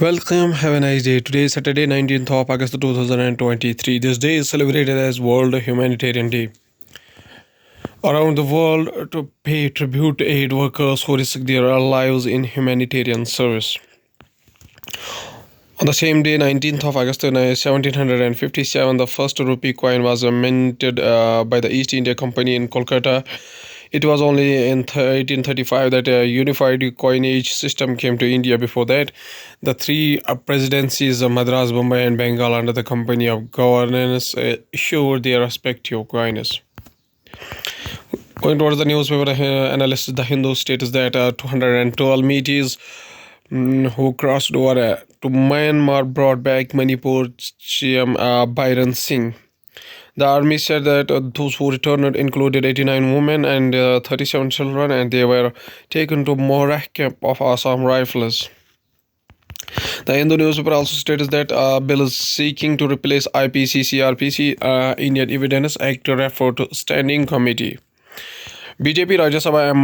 Welcome, have a nice day. Today is Saturday, 19th of August 2023. This day is celebrated as World Humanitarian Day. Around the world to pay tribute to aid workers who risk their lives in humanitarian service. On the same day, 19th of August 1757, the first rupee coin was minted by the East India Company in Kolkata. It was only in 1835 that a unified coinage system came to India. Before that, the three presidencies, Madras, Bombay, and Bengal, under the company of governance, issued their respective coins. Going towards the newspaper analyst, the Hindu states that 212 metis who crossed over to Myanmar brought back Manipur CM Byron Singh. The army said that those who returned included 89 women and 37 children, and they were taken to Morah camp of Assam Rifles. The Hindu newspaper also states that a bill is seeking to replace IPC CRPC Indian Evidence Act referred to Standing Committee. BJP Rajya Sabha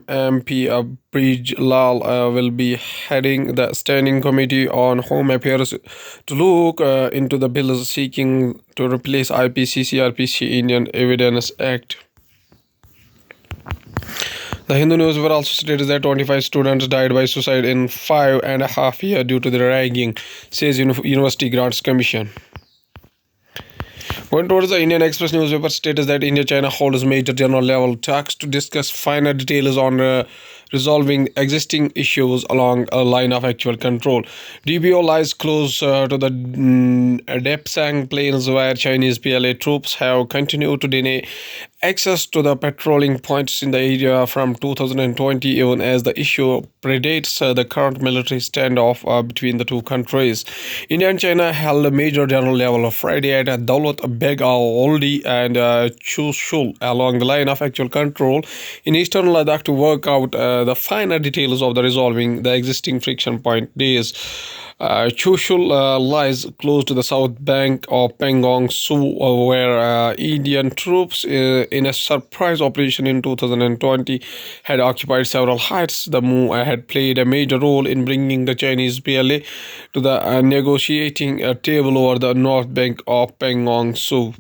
MP Brij Lal will be heading the Standing Committee on Home Affairs to look into the bills seeking to replace IPC CRPC Indian Evidence Act. The Hindu newspaper also states that 25 students died by suicide in 5.5 years due to the ragging, says University Grants Commission. Going towards the Indian Express newspaper states that India-China holds major general level talks to discuss finer details on resolving existing issues along a line of actual control. DBO lies close to the Depsang Plains, where Chinese PLA troops have continued to deny access to the patrolling points in the area from 2020, even as the issue predates the current military standoff between the two countries. India and China held a major general level of Friday at Daulat Beg Al Oldi and Chushul along the line of actual control in eastern Ladakh to work out the finer details of the resolving the existing friction point days. Chushul lies close to the south bank of Pangong Tso, where Indian troops, in a surprise operation in 2020, had occupied several heights. The move had played a major role in bringing the Chinese PLA to the negotiating table over the north bank of Pangong Tso.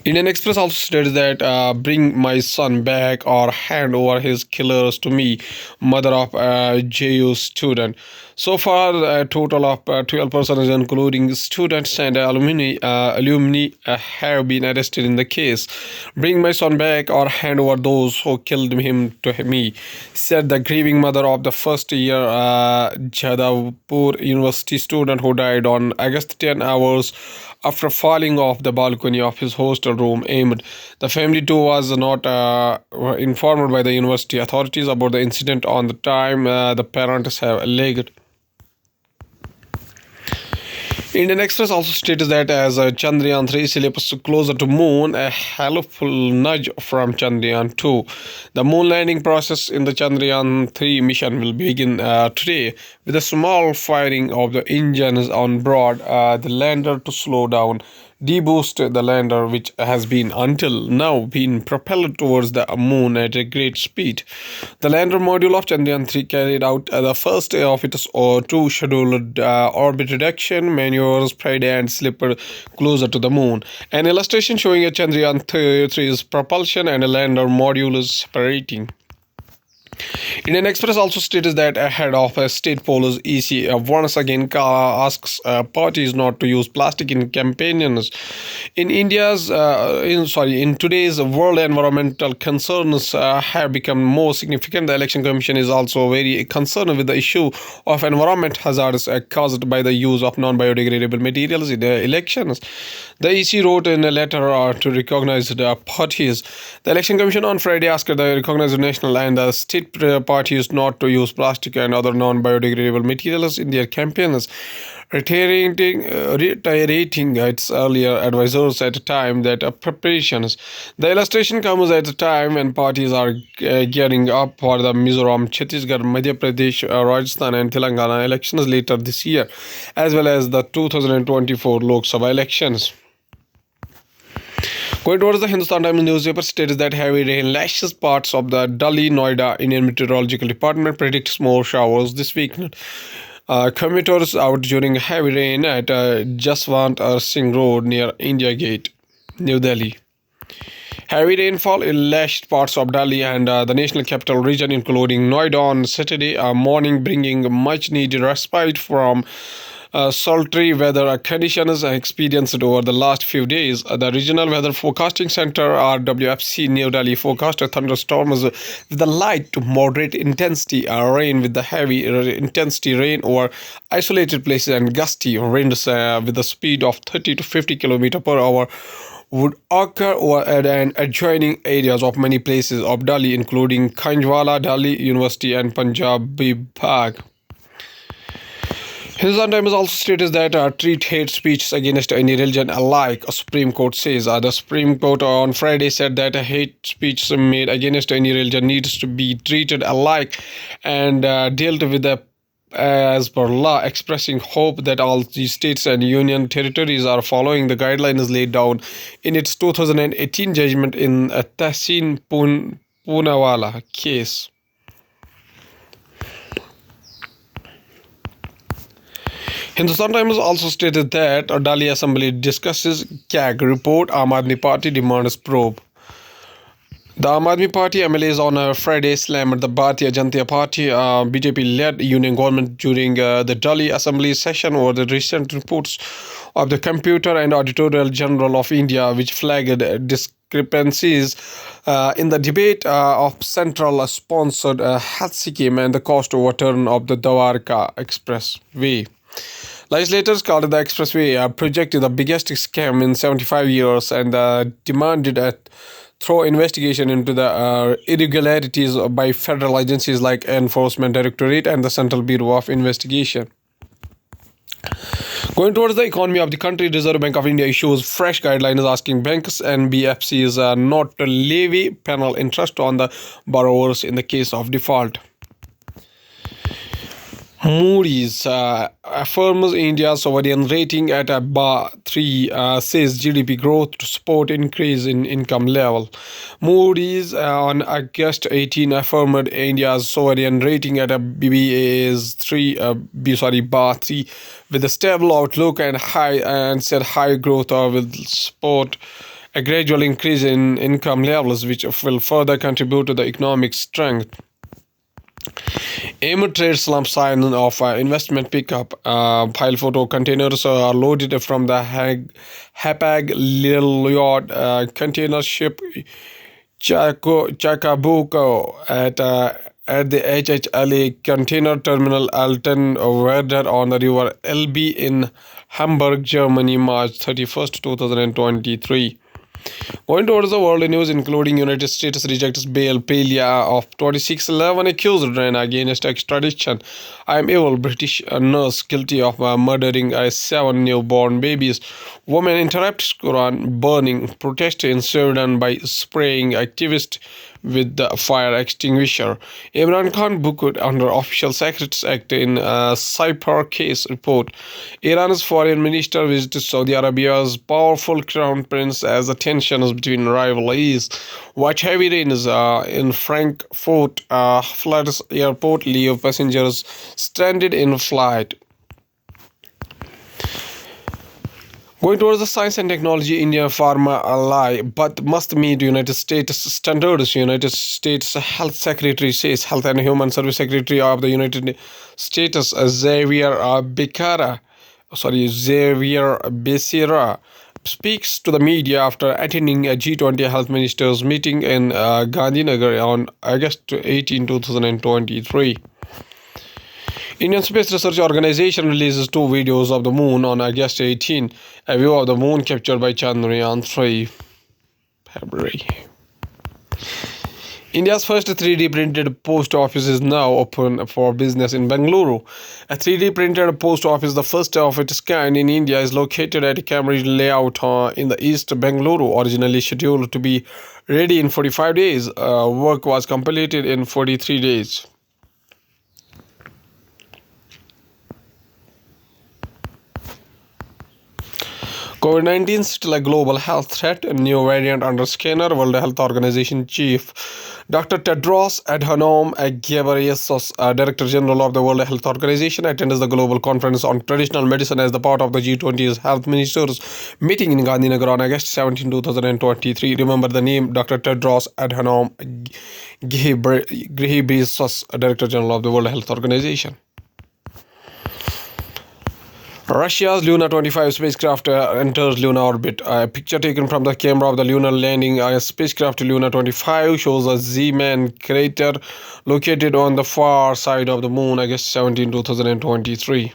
Indian Express also states that bring my son back or hand over his killers to me, mother of JU student. So far, a total of 12 persons, including students and alumni, have been arrested in the case. Bring my son back or hand over those who killed him to me, said the grieving mother of the first year Jadavpur University student who died on August 10 hours after falling off the balcony of his hostel room. Aimed. The family too was not informed by the university authorities about the incident on the time the parents have alleged. Indian Express also states that as Chandrayaan 3 slips closer to moon, a helpful nudge from Chandrayaan 2. The moon landing process in the Chandrayaan 3 mission will begin today with a small firing of the engines on board the lander to slow down, deboost the lander, which has been until now been propelled towards the moon at a great speed. The lander module of Chandrayaan 3 carried out the first of its two scheduled orbit reduction maneuvers Friday and slipped closer to the moon. An illustration showing a Chandrayaan 3's propulsion and a lander module is separating. Indian Express also states that ahead of a state polls, EC once again asks parties not to use plastic in campaigns. In today's world, environmental concerns have become more significant. The Election Commission is also very concerned with the issue of environment hazards caused by the use of non-biodegradable materials in the elections. The EC wrote in a letter to recognized parties. The Election Commission on Friday asked the recognized national and state parties not to use plastic and other non-biodegradable materials in their campaigns, reiterating its earlier advisors at a time that preparations. The illustration comes at a time when parties are gearing up for the Mizoram, Chhattisgarh, Madhya Pradesh, Rajasthan and Telangana elections later this year, as well as the 2024 Lok Sabha elections. Going towards the Hindustan Times newspaper states that heavy rain lashes parts of the Delhi, Noida. Indian Meteorological Department predicts more showers this week. Commuters out during heavy rain at Jaswant Singh Road near India Gate, New Delhi. Heavy rainfall lashed parts of Delhi and the national capital region, including Noida, on Saturday morning, bringing much needed respite from sultry weather conditions experienced over the last few days. The Regional Weather Forecasting Center (RWFC) New Delhi forecasted thunderstorms with the light to moderate intensity rain with the heavy intensity rain over isolated places and gusty winds with a speed of 30 to 50 km per hour would occur over and adjoining areas of many places of Delhi, including Kanjwala, Delhi University, and Punjab Bagh. Hindustan Times also states that treat hate speech against any religion alike, a Supreme Court says. The Supreme Court on Friday said that a hate speech made against any religion needs to be treated alike and dealt with as per law, expressing hope that all the states and union territories are following the guidelines laid down in its 2018 judgment in a Tehseen Poonawalla case. Hindustan Times also stated that a Delhi Assembly discusses CAG report, Aam Aadmi Party demands probe. The Aam Aadmi Party MLAs on Friday slammed the Bharatiya Janata Party BJP-led union government during the Delhi Assembly session over the recent reports of the Computer and Auditor General of India, which flagged discrepancies in the debate of central-sponsored health scheme and the cost overturn of the Dwarka Expressway. Legislators called the expressway project the biggest scam in 75 years and demanded a thorough investigation into the irregularities by federal agencies like Enforcement Directorate and the Central Bureau of Investigation. Going towards the economy of the country, Reserve Bank of India issues fresh guidelines asking banks and BFCs not to levy penal interest on the borrowers in the case of default. Moody's affirms India's sovereign rating at a bar 3, says GDP growth to support increase in income level. Moody's on August 18 affirmed India's sovereign rating at a bar 3 with a stable outlook and said high growth will support a gradual increase in income levels, which will further contribute to the economic strength. Amid trade slump sign of investment pickup, pile photo containers are loaded from the Hapag-Lloyd container ship Chacabuco at the HHLA container terminal Alten Werder on the river Elbe in Hamburg, Germany, March 31st, 2023. Going towards the world news, including United States rejects bail Pelia of 2611 accused Rana against extradition. I am evil British nurse guilty of murdering 7 newborn babies. Woman interrupts Quran burning protest in Sudan by spraying activist with the fire extinguisher. Imran Khan booked under Official Secrets Act in Cypher case report. Iran's foreign minister visited Saudi Arabia's powerful crown prince as the tensions between rivalries. Watch heavy rains in Frankfurt floods airport, leave passengers stranded in flight. Going towards the science and technology, India pharma ally, but must meet United States standards. United States Health Secretary says. Health and Human Service Secretary of the United States Xavier Becerra speaks to the media after attending a G20 health ministers meeting in Gandhinagar on August 18, 2023. Indian Space Research Organization releases 2 videos of the moon on August 18. A view of the moon captured by Chandrayaan 3 February. India's first 3D printed post office is now open for business in Bengaluru. A 3D printed post office, the first of its kind in India, is located at Cambridge Layout in the East Bengaluru. Originally scheduled to be ready in 45 days, work was completed in 43 days. COVID-19 still a global health threat. A new variant under scanner. World Health Organization Chief Dr. Tedros Adhanom Ghebreyesus, Director General of the World Health Organization, attends the global conference on traditional medicine as the part of the G20's health ministers meeting in Gandhinagar on August 17, 2023. Remember the name Dr. Tedros Adhanom Ghebreyesus, Director General of the World Health Organization. Russia's Luna 25 spacecraft enters lunar orbit. A picture taken from the camera of the lunar landing spacecraft Luna 25 shows a Z-Man crater located on the far side of the moon, August 17, 2023.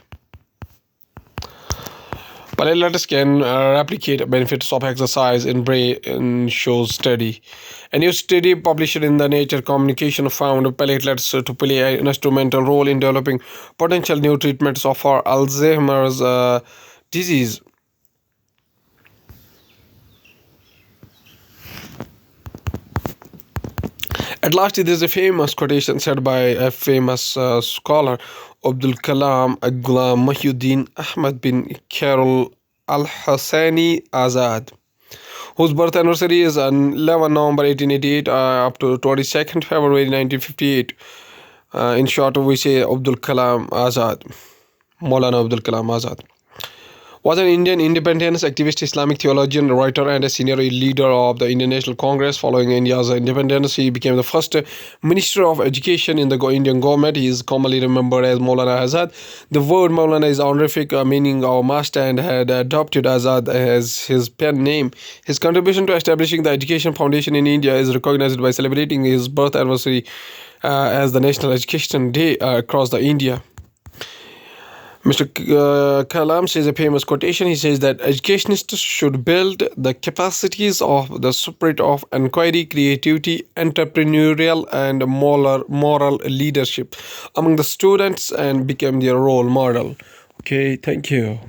Pilates can replicate benefits of exercise in brain, shows study. A new study published in the Nature Communication found pilates to play an instrumental role in developing potential new treatments for Alzheimer's disease. At last, there is a famous quotation said by a famous scholar, Abdul Kalam Ghulam Muhyiddin Ahmad bin Karol Al Hassani Azad, whose birth anniversary is on 11 November 1888 up to 22nd February 1958. In short, we say Abdul Kalam Azad, Maulana Abdul Kalam Azad, was an Indian independence activist, Islamic theologian, writer, and a senior leader of the Indian National Congress. Following India's independence, he became the first Minister of Education in the Indian government. He is commonly remembered as Maulana Azad. The word Maulana is honorific, meaning our master, and had adopted Azad as his pen name. His contribution to establishing the Education Foundation in India is recognized by celebrating his birth anniversary as the National Education Day across the India. Mr. Kalam says a famous quotation. He says that educationists should build the capacities of the spirit of inquiry, creativity, entrepreneurial, and moral leadership among the students and become their role model. Okay, thank you.